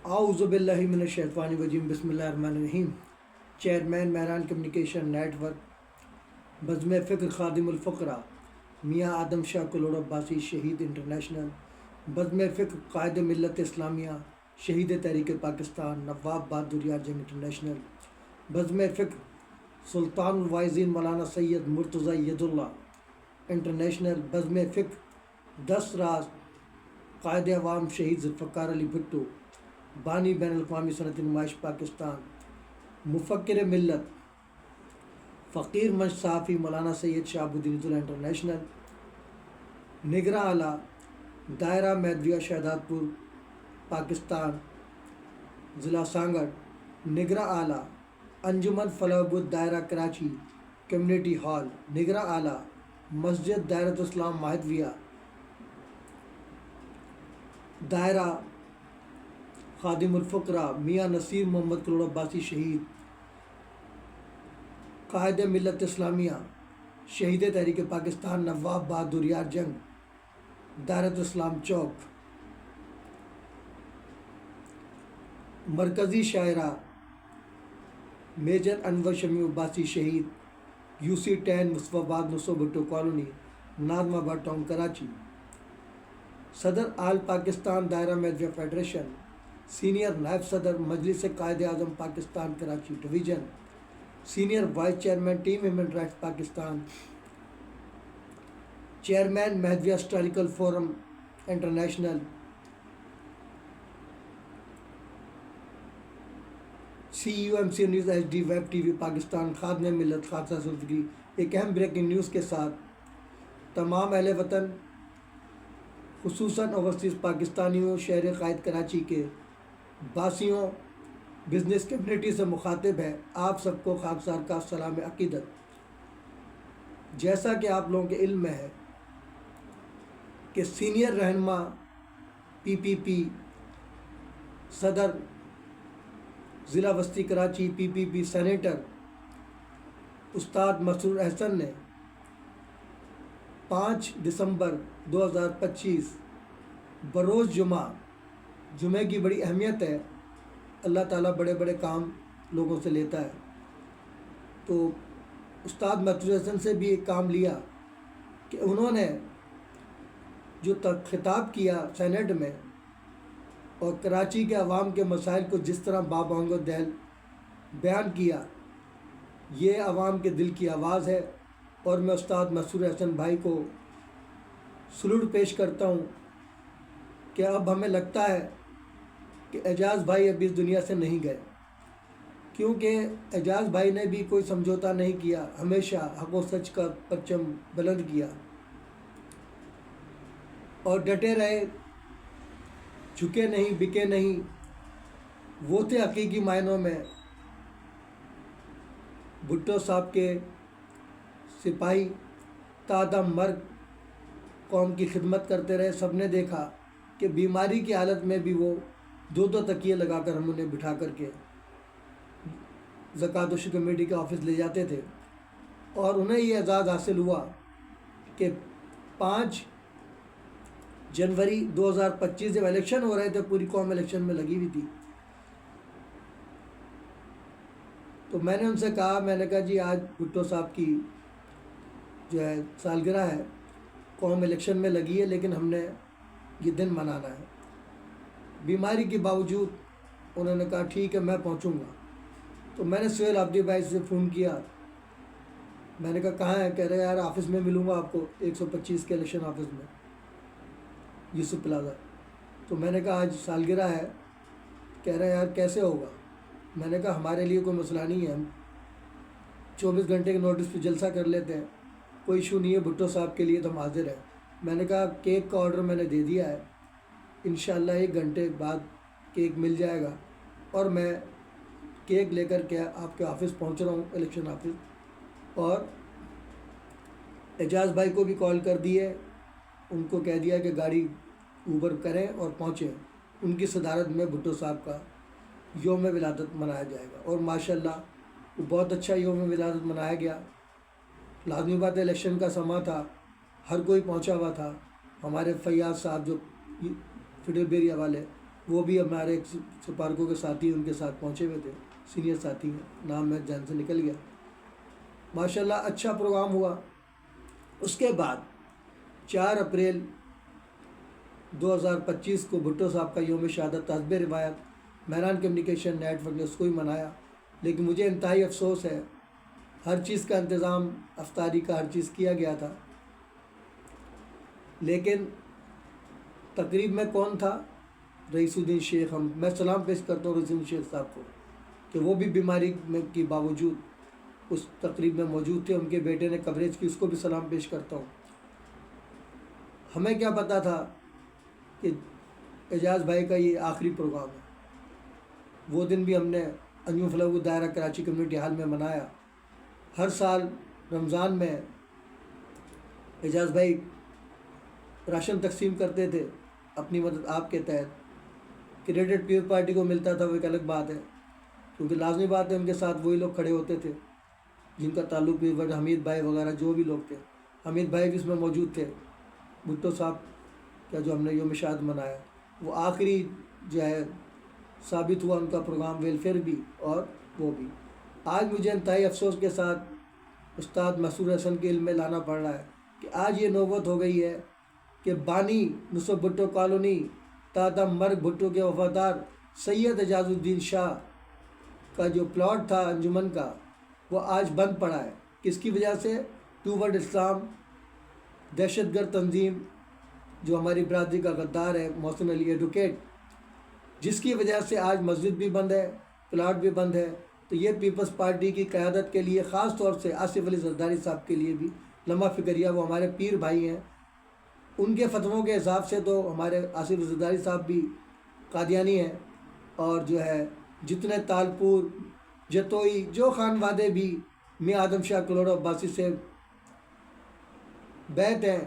اعوذ باللہ من الشیطان الرجیم بسم اللہ الرحمن الرحیم۔ Chairman Mehran communication network, بزم فکر خادم الفقراء میاں آدم شاہ کلوڑ عباسی شہید انٹرنیشنل، بزم فکر قائد ملت اسلامیہ شہید تحریک پاکستان نواب بہادر یار جنگ انٹرنیشنل، بزم فکر سلطان الوائزین مولانا سید مرتضی ید اللہ انٹرنیشنل، بزم فکر 10 راز قائد عوام شہید ذوالفقار علی بھٹو بانی بین الاقوامی صنعتی نمائش پاکستان، مفکر ملت فقیر منش صحافی مولانا سید شہاب الدین عید اللہ انٹرنیشنل، نگراں اعلیٰ دائرہ میدویہ شہداد پور پاکستان ضلع سانگڑ، نگراں اعلیٰ انجمن فلاح البہجت دائرہ کراچی کمیونٹی ہال، نگراں اعلیٰ مسجد دائرۃ اسلام ماہدویہ دائرہ خادم الفقراء میاں نصیر محمد کلوڑ عباسی شہید قائد ملت اسلامیہ شہید تحریک پاکستان نواب بہادر یار جنگ دائرۃ اسلام چوک، مرکزی شاعرہ میجر انور شمیع عباسی شہید UC 10 مصطفیٰ آباد نصو بھٹو کالونی نادم آباد ٹاؤن کراچی، صدر آل پاکستان دائرہ میدویہ فیڈریشن، سینئر نائب صدر مجلس قائد اعظم Pakistan Karachi division, senior vice chairman team human rights Pakistan, chairman Mahdavia historical forum international, CUMC news HD web TV Pakistan, خادم ملت خادثہ سلفگری۔ ایک اہم بریکنگ نیوز کے ساتھ تمام اہل وطن خصوصاً اوورسیز پاکستانیوں شہر قائد کراچی کے باسیوں بزنس کمیونٹی سے مخاطب ہے، آپ سب کو خاکسار کا سلام عقیدت۔ جیسا کہ آپ لوگوں کے علم میں ہے کہ سینئر رہنما PPP صدر ضلع وسطی کراچی PPP سینیٹر استاد مسرور احسن نے 5 دسمبر 2025 بروز جمعہ کی بڑی اہمیت ہے، اللہ تعالیٰ بڑے بڑے کام لوگوں سے لیتا ہے، تو استاد مسرور احسن سے بھی ایک کام لیا کہ انہوں نے جو خطاب کیا سینیٹ میں اور کراچی کے عوام کے مسائل کو جس طرح بابانگ و دہل بیان کیا، یہ عوام کے دل کی آواز ہے، اور میں استاد مسرور احسن بھائی کو سلوٹ پیش کرتا ہوں کہ اب ہمیں لگتا ہے کہ اعجاز بھائی ابھی اس دنیا سے نہیں گئے، کیونکہ اعجاز بھائی نے بھی کوئی سمجھوتا نہیں کیا، ہمیشہ حق و سچ کا پرچم بلند کیا اور ڈٹے رہے، جھکے نہیں، بکے نہیں، وہ تھے حقیقی معنوں میں بھٹو صاحب کے سپاہی، تادم مرگ قوم کی خدمت کرتے رہے۔ سب نے دیکھا کہ بیماری کی حالت میں بھی وہ 2 تکیے لگا کر ہم انہیں بٹھا کر کے زکوٰۃ و شکر کمیٹی کے آفس لے جاتے تھے، اور انہیں یہ اعزاز حاصل ہوا کہ 5 جنوری 2025 جب الیکشن ہو رہے تھے، پوری قوم الیکشن میں لگی ہوئی تھی، تو میں نے ان سے کہا، میں نے کہا جی آج بھٹو صاحب کی جو ہے سالگرہ ہے، قوم الیکشن میں لگی ہے، لیکن ہم نے یہ دن منانا ہے۔ بیماری کے باوجود انہوں نے کہا ٹھیک ہے میں پہنچوں گا، تو میں نے سہیل عابدی بھائی سے فون کیا، میں نے کہا کہاں ہے؟ کہہ رہے یار آفس میں ملوں گا آپ کو، 125 کے الیکشن آفس میں یوسف پلازا۔ تو میں نے کہا آج سالگرہ ہے، کہہ رہے یار کیسے ہوگا؟ میں نے کہا ہمارے لیے کوئی مسئلہ نہیں ہے، ہم 24 گھنٹے کے نوٹس پہ جلسہ کر لیتے ہیں، کوئی ایشو نہیں ہے، بھٹو صاحب کے لیے تو ہم حاضر ہیں۔ میں نے کہا کیک کا آرڈر میں نے دے دیا ہے، انشاءاللہ 1 گھنٹے بعد کیک مل جائے گا، اور میں کیک لے کر کے آپ کے آفس پہنچ رہا ہوں، الیکشن آفس۔ اور اعجاز بھائی کو بھی کال کر دی ہے، ان کو کہہ دیا کہ گاڑی اوبر کریں اور پہنچیں، ان کی صدارت میں بھٹو صاحب کا یوم ولادت منایا جائے گا، اور ماشاءاللہ وہ بہت اچھا یوم ولادت منایا گیا۔ لازمی بات ہے الیکشن کا سماں تھا، ہر کوئی پہنچا ہوا تھا، ہمارے فیاض صاحب جو فڈل بیریا والے وہ بھی ہمارے ایک سپارکوں کے ساتھی ان کے ساتھ پہنچے ہوئے تھے، سینئر ساتھی ہیں، نام میں جان سے نکل گیا۔ ماشاءاللہ اچھا پروگرام ہوا۔ اس کے بعد 4 اپریل 2025 کو بھٹو صاحب کا یوم شہادت حسب روایت مہران کمیونیکیشن نیٹ ورک نے اس کو ہی منایا، لیکن مجھے انتہائی افسوس ہے، ہر چیز کا انتظام افطاری کا ہر چیز کیا گیا تھا، لیکن تقریب میں کون تھا؟ رئیس الدین شیخ۔ میں سلام پیش کرتا ہوں رئیس الدین شیخ صاحب کو کہ وہ بھی بیماری کی باوجود اس تقریب میں موجود تھے، ان کے بیٹے نے کوریج کی، اس کو بھی سلام پیش کرتا ہوں۔ ہمیں کیا پتہ تھا کہ اعجاز بھائی کا یہ آخری پروگرام ہے۔ وہ دن بھی ہم نے انجمن فلاح الدائرہ کراچی کمیونٹی ہال میں منایا۔ ہر سال رمضان میں اعجاز بھائی راشن تقسیم کرتے تھے، اپنی مدد آپ کے تحت۔ کریڈٹ پیپل پارٹی کو ملتا تھا، وہ ایک الگ بات ہے، کیونکہ لازمی بات ہے ان کے ساتھ وہی لوگ کھڑے ہوتے تھے جن کا تعلق بھی حمید بھائی وغیرہ جو بھی لوگ تھے، حمید بھائی بھی اس میں موجود تھے۔ بھٹو صاحب کا جو ہم نے یوم شہادت منایا، وہ آخری جو ہے ثابت ہوا ان کا پروگرام، ویلفیئر بھی اور وہ بھی۔ آج مجھے انتہائی افسوس کے ساتھ استاد مسرور حسن کے علم میں لانا پڑ رہا ہے کہ آج یہ نوبت ہو گئی ہے کہ بانی نصرت بھٹو کالونی تاتا مرگ بھٹو کے وفادار سید اعجاز الدین شاہ کا جو پلاٹ تھا انجمن کا، وہ آج بند پڑا ہے۔ کس کی وجہ سے؟ ٹوورڈ اسلام دہشت گرد تنظیم جو ہماری برادری کا غدار ہے، محسن علی ایڈوکیٹ، جس کی وجہ سے آج مسجد بھی بند ہے، پلاٹ بھی بند ہے۔ تو یہ پیپلز پارٹی کی قیادت کے لیے، خاص طور سے آصف علی زرداری صاحب کے لیے بھی لمحہ فکریہ، وہ ہمارے پیر بھائی ہیں۔ ان کے فتووں کے حساب سے تو ہمارے آصف علی زرداری صاحب بھی قادیانی ہیں، اور جو ہے جتنے تالپور جتوئی جو خانوادے بھی میاں آدم شاہ کلوڑ عباسی سے بیعت ہیں،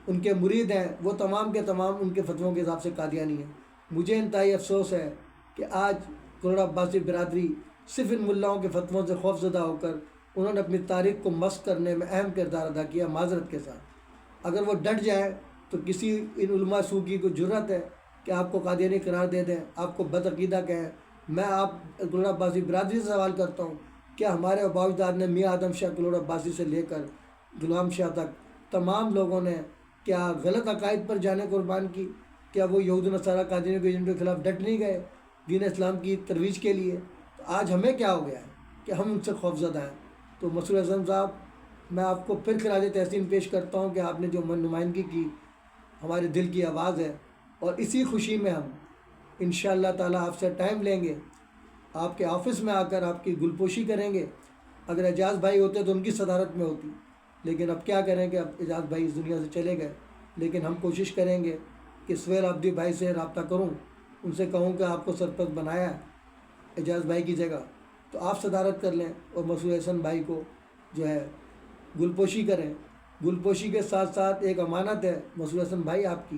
ان کے مرید ہیں، وہ تمام کے تمام ان کے فتووں کے حساب سے قادیانی ہیں۔ مجھے انتہائی افسوس ہے کہ آج کلوڑ عباسی برادری صرف ان ملاؤں کے فتووں سے خوف زدہ ہو کر انہوں نے اپنی تاریخ کو مسخ کرنے میں اہم کردار ادا کیا، معذرت کے ساتھ۔ اگر وہ ڈٹ جائیں تو کسی ان علماء سو کی کو جرأت ہے کہ آپ کو قادیانی قرار دے دیں، آپ کو بدعقیدہ کہیں؟ میں آپ کلوڑ عباسی برادری سے سوال کرتا ہوں، کیا ہمارے آباء و اجداد نے میاں آدم شاہ کلوڑ عباسی سے لے کر غلام شاہ تک تمام لوگوں نے کیا غلط عقائد پر جانے قربان کی؟ کیا وہ یہود و نصارہ قادیانی کے ایجنٹوں کے خلاف ڈٹ نہیں گئے دین اسلام کی ترویج کے لیے؟ تو آج ہمیں کیا ہو گیا ہے کہ ہم ان سے خوفزدہ ہیں؟ تو مسرور اعظم صاحب، میں آپ کو پھر خراج تحسین پیش کرتا ہوں کہ آپ نے جو نمائندگی کی، ہمارے دل کی آواز ہے، اور اسی خوشی میں ہم انشاءاللہ تعالی آپ سے ٹائم لیں گے، آپ کے آفس میں آ کر آپ کی گلپوشی کریں گے۔ اگر اعجاز بھائی ہوتے تو ان کی صدارت میں ہوتی، لیکن اب کیا کریں کہ اب اعجاز بھائی اس دنیا سے چلے گئے، لیکن ہم کوشش کریں گے کہ سہیل عابدی بھائی سے رابطہ کروں، ان سے کہوں کہ آپ کو سرپرست بنایا ہے اعجاز بھائی کی جگہ، تو آپ صدارت کر لیں اور مسرور حسن بھائی کو جو ہے گلپوشی کریں۔ گلپوشی کے ساتھ ساتھ ایک امانت ہے مسرور حسن بھائی آپ کی،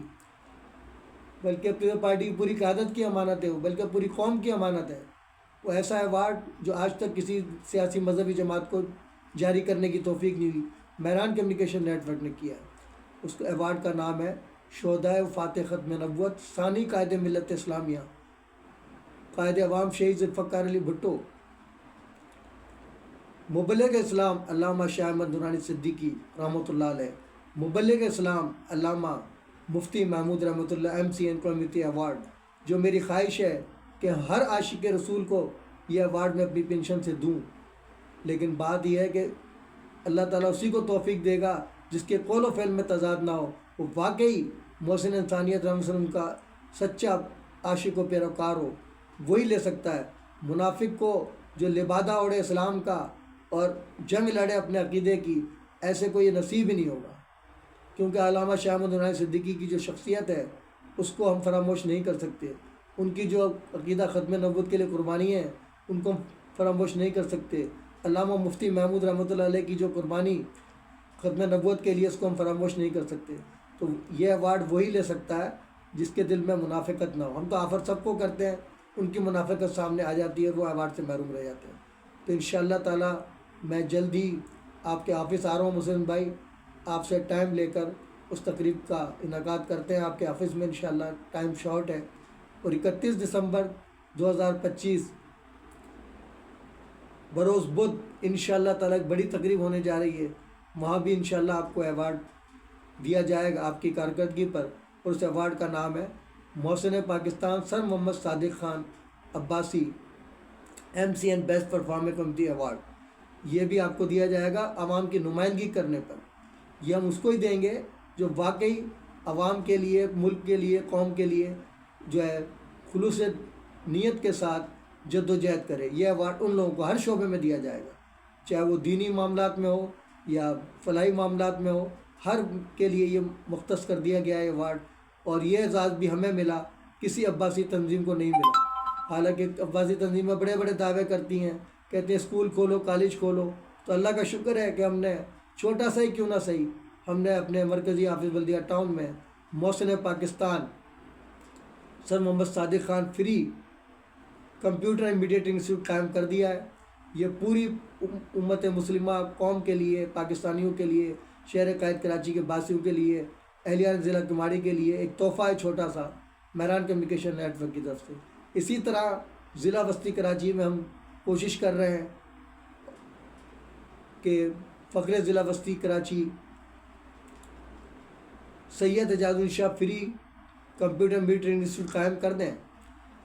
بلکہ پیپلز پارٹی کی پوری قیادت کی امانت ہے، بلکہ پوری قوم کی امانت ہے۔ وہ ایسا ایوارڈ جو آج تک کسی سیاسی مذہبی جماعت کو جاری کرنے کی توفیق نہیں ہوئی، مہران کمیونیکیشن نیٹ ورک نے کیا ہے۔ اس ایوارڈ کا نام ہے شہدائے فاتح ختم نبوت ثانی قائد ملت اسلامیہ، قائد عوام شہید ذوالفقار علی بھٹو، مبلغ اسلام علامہ شاہ احمد نورانی صدیقی رحمۃ اللہ علیہ، مبلغ اسلام علامہ مفتی محمود رحمۃ اللہ MCN کمیونٹی ایوارڈ، جو میری خواہش ہے کہ ہر عاشق رسول کو یہ ایوارڈ میں اپنی پینشن سے دوں۔ لیکن بات یہ ہے کہ اللہ تعالیٰ اسی کو توفیق دے گا جس کے قول و فعل میں تضاد نہ ہو، وہ واقعی محسن انسانیت رحمۃ اللہ علیہ کا سچا عاشق و پیروکار ہو، وہی لے سکتا ہے۔ منافق کو جو لبادہ اوڑھے اسلام کا اور جنگ لڑے اپنے عقیدے کی، ایسے کو یہ نصیب ہی نہیں ہوگا، کیونکہ علامہ شاہ احمد نورانی صدیقی کی جو شخصیت ہے اس کو ہم فراموش نہیں کر سکتے، ان کی جو عقیدہ ختم نبوت کے لیے قربانی ہے ان کو ہم فراموش نہیں کر سکتے، علامہ مفتی محمود رحمۃ اللہ علیہ کی جو قربانی ختم نبوت کے لیے اس کو ہم فراموش نہیں کر سکتے۔ تو یہ ایوارڈ وہی لے سکتا ہے جس کے دل میں منافقت نہ ہو۔ ہم تو آفر سب کو کرتے ہیں، ان کی منافقت سامنے آ جاتی ہے اور وہ ایوارڈ سے محروم رہ جاتے ہیں۔ تو انشاءاللہ تعالی میں جلد ہی آپ کے آفس آ رہا ہوں مسلم بھائی، آپ سے ٹائم لے کر اس تقریب کا انعقاد کرتے ہیں آپ کے آفس میں، انشاءاللہ ٹائم شارٹ ہے، اور 31 دسمبر 2025 بروز بدھ انشاءاللہ تعالیٰ ایک بڑی تقریب ہونے جا رہی ہے. وہاں بھی انشاءاللہ آپ کو ایوارڈ دیا جائے گا آپ کی کارکردگی پر، اور اس ایوارڈ کا نام ہے محسن Pakistan sir Muhammad Sadiq Khan Abbasi MCN best performer committee award. یہ بھی آپ کو دیا جائے گا عوام کی نمائندگی کرنے پر. یہ ہم اس کو ہی دیں گے جو واقعی عوام کے لیے، ملک کے لیے، قوم کے لیے جو ہے خلوص نیت کے ساتھ جد و جہد کرے. یہ ایوارڈ ان لوگوں کو ہر شعبے میں دیا جائے گا، چاہے وہ دینی معاملات میں ہو یا فلاحی معاملات میں ہو، ہر کے لیے یہ مختص کر دیا گیا ہے ایوارڈ. اور یہ اعزاز بھی ہمیں ملا، کسی عباسی تنظیم کو نہیں ملا. حالانکہ عباسی تنظیمیں بڑے بڑے دعوے کرتی ہیں، کہتے ہیں اسکول کھولو، کالج کھولو. تو اللہ کا شکر ہے کہ ہم نے چھوٹا سا ہی کیوں نہ صحیح، ہم نے اپنے مرکزی آفس بلدیہ ٹاؤن میں محسن Pakistan sir Muhammad Sadiq Khan free computer immediate institute قائم کر دیا ہے. یہ پوری امت مسلمہ قوم کے لیے، پاکستانیوں کے لیے، شہر قائد کراچی کے باسیوں کے لیے، اہلیان ضلع کماڑی کے لیے ایک تحفہ ہے چھوٹا سا مہران کمیونیکیشن نیٹ ورک کی طرف سے. اسی طرح ضلع وسطی کراچی میں ہم کوشش کر رہے ہیں کہ فخر ضلع وسطی کراچی سید اعجاز الدین شاہ فری کمپیوٹر میٹر انسٹیٹیوٹ قائم کر دیں.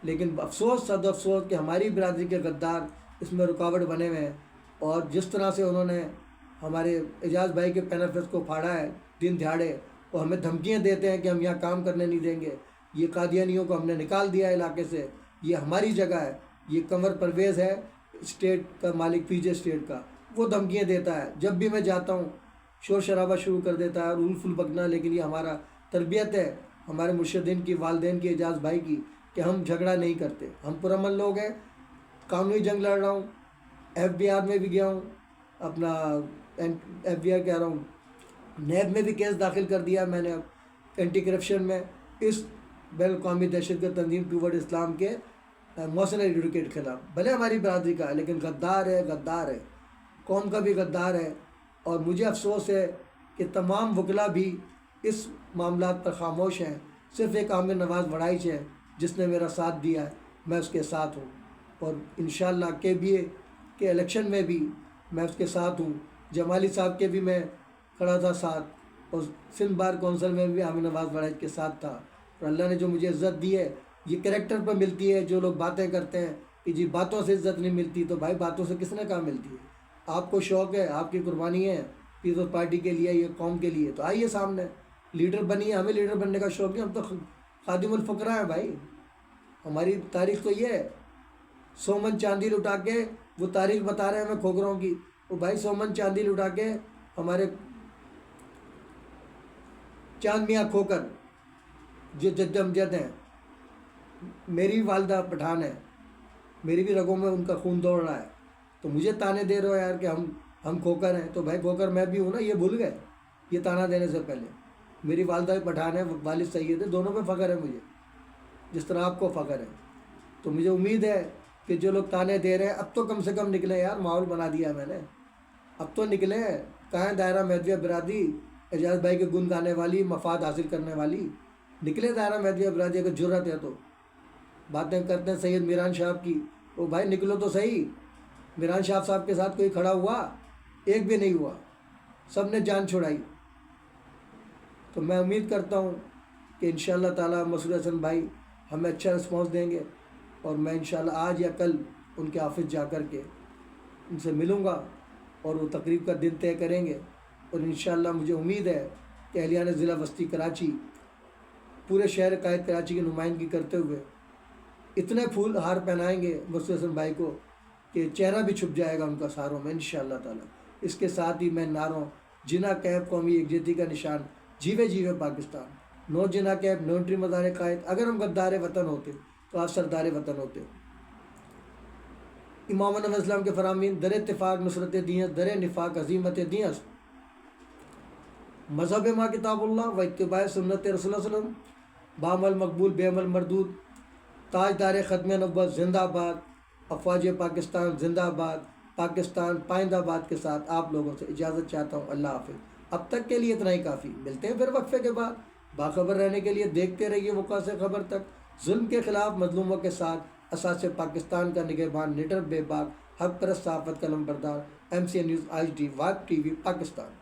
لیکن افسوس، صد افسوس کہ ہماری برادری کے غدار اس میں رکاوٹ بنے ہوئے ہیں. اور جس طرح سے انہوں نے ہمارے اعجاز بھائی کے بینیفٹس کو پھاڑا ہے دن دہاڑے، اور ہمیں دھمکیاں دیتے ہیں کہ ہم یہاں کام کرنے نہیں دیں گے. یہ قادیانیوں کو ہم نے نکال دیا ہے علاقے سے، یہ ہماری جگہ ہے. یہ قمر پرویز ہے اسٹیٹ کا مالک، PJ اسٹیٹ کا، وہ دھمکیاں دیتا ہے. جب بھی میں جاتا ہوں شور شرابہ شروع کر دیتا ہے، رول فل بکنا. لیکن یہ ہمارا تربیت ہے ہمارے مرشدین کی، والدین کی، اعجاز بھائی کی، کہ ہم جھگڑا نہیں کرتے. ہم پرامن لوگ ہیں. قانونی جنگ لڑ رہا ہوں، FBI میں بھی گیا ہوں، اپنا FBI کہہ رہا ہوں، نیب میں بھی کیس داخل کر دیا میں نے اینٹی کرپشن میں، اس بین الاقوامی دہشت گرد تنظیم ٹوورڈ اسلام کے محسن ایڈوکیٹ کے خلاف. بھلے ہماری برادری کا ہے لیکن غدار ہے، غدار ہے، قوم کا بھی غدار ہے. اور مجھے افسوس ہے کہ تمام وکلاء بھی اس معاملات پر خاموش ہیں. صرف ایک عامر نواز وڑائچ ہے جس نے میرا ساتھ دیا ہے، میں اس کے ساتھ ہوں. اور انشاءاللہ KBA کے الیکشن میں بھی میں اس کے ساتھ ہوں. جمالی صاحب کے بھی میں کھڑا تھا ساتھ، اور سندھ بار کونسل میں بھی عامر نواز وڑائچ کے ساتھ تھا. اور اللہ نے جو مجھے عزت دی ہے یہ کریکٹر پر ملتی ہے. جو لوگ باتیں کرتے ہیں کہ جی باتوں سے عزت نہیں ملتی، تو بھائی باتوں سے کس نے کہا ملتی ہے؟ آپ کو شوق ہے، آپ کی قربانی ہے پیپلز پارٹی کے لیے، یہ قوم کے لیے، تو آئیے سامنے لیڈر بنیے. ہمیں لیڈر بننے کا شوق ہے، ہم تو خادم الفقراء ہیں بھائی. ہماری تاریخ تو یہ ہے. 100 من چاندی لٹا کے وہ تاریخ بتا رہے ہیں ہمیں کھوکروں کی. وہ بھائی 100 من چاندی لٹا کے ہمارے چاند میاں کھوکر جو جد امجد ہیں، میری والدہ پٹھان ہے، میری بھی رگوں میں ان کا خون دوڑ رہا ہے، تو مجھے تانے دے رہے ہو یار کہ ہم کھوکر ہیں. تو بھائی کھوکر میں بھی ہوں نا، یہ بھول گئے یہ تانا دینے سے پہلے. میری والدہ بھی پٹھان ہے، والد سید ہے، دونوں پہ فخر ہے مجھے جس طرح آپ کو فخر ہے. تو مجھے امید ہے کہ جو لوگ تانے دے رہے ہیں اب تو کم سے کم نکلیں یار. ماحول بنا دیا میں نے، اب تو نکلیں. کہاں دائرہ مہدویہ برادری اعجاز بھائی کے گن گانے والی، مفاد حاصل کرنے والی؟ نکلے دائرہ مہدویہ برادری اگر جرت ہے تو. باتیں کرتے ہیں سید میران شاہ کی، وہ بھائی نکلو تو صحیح. میران شاہ صاحب کے ساتھ کوئی کھڑا ہوا؟ ایک بھی نہیں ہوا، سب نے جان چھڑائی. تو میں امید کرتا ہوں کہ انشاءاللہ تعالیٰ مسعود حسن بھائی ہمیں اچھا رسپانس دیں گے. اور میں انشاءاللہ آج یا کل ان کے آفس جا کر کے ان سے ملوں گا اور وہ تقریب کا دن طے کریں گے. اور انشاءاللہ مجھے امید ہے کہ اہلیان ضلع وسطی کراچی پورے شہر قائد کراچی کی نمائندگی کرتے ہوئے اتنے پھول ہار پہنائیں گے مسعود حسن بھائی کو کہ چہرہ بھی چھپ جائے گا ان کا ساروں میں انشاءاللہ تعالیٰ. اس کے ساتھ ہی میں نعروں جنا کیب قومی یکجہتی کا نشان، جیوے جیوے پاکستان، نو جنا کیب، نو انٹری مزار قائد. اگر ہم غدار وطن ہوتے تو آپ سردار وطن ہوتے. امام علیہ السلام کے فرامین در اتفاق نصرت دین، در نفاق عظیمت دین. مذہب ما کتاب اللہ و اتباع سنت رسول اللہ صلی اللہ علیہ وسلم، بعمل مقبول بے عمل مردود. تاجدار ختم نبوت زندہ باد. افواج پاکستان زندہ باد. پاکستان پائندہ باد کے ساتھ آپ لوگوں سے اجازت چاہتا ہوں. اللہ حافظ. اب تک کے لیے اتنا ہی کافی. ملتے ہیں پھر وقفے کے بعد. باخبر رہنے کے لیے دیکھتے رہیے وقوع سے خبر تک. ظلم کے خلاف مظلوموں کے ساتھ اساس پاکستان کا نگہبان، نڈر بے باک، حق پرست صحافت کا لمبردار، MC news HD، vibe TV، Pakistan.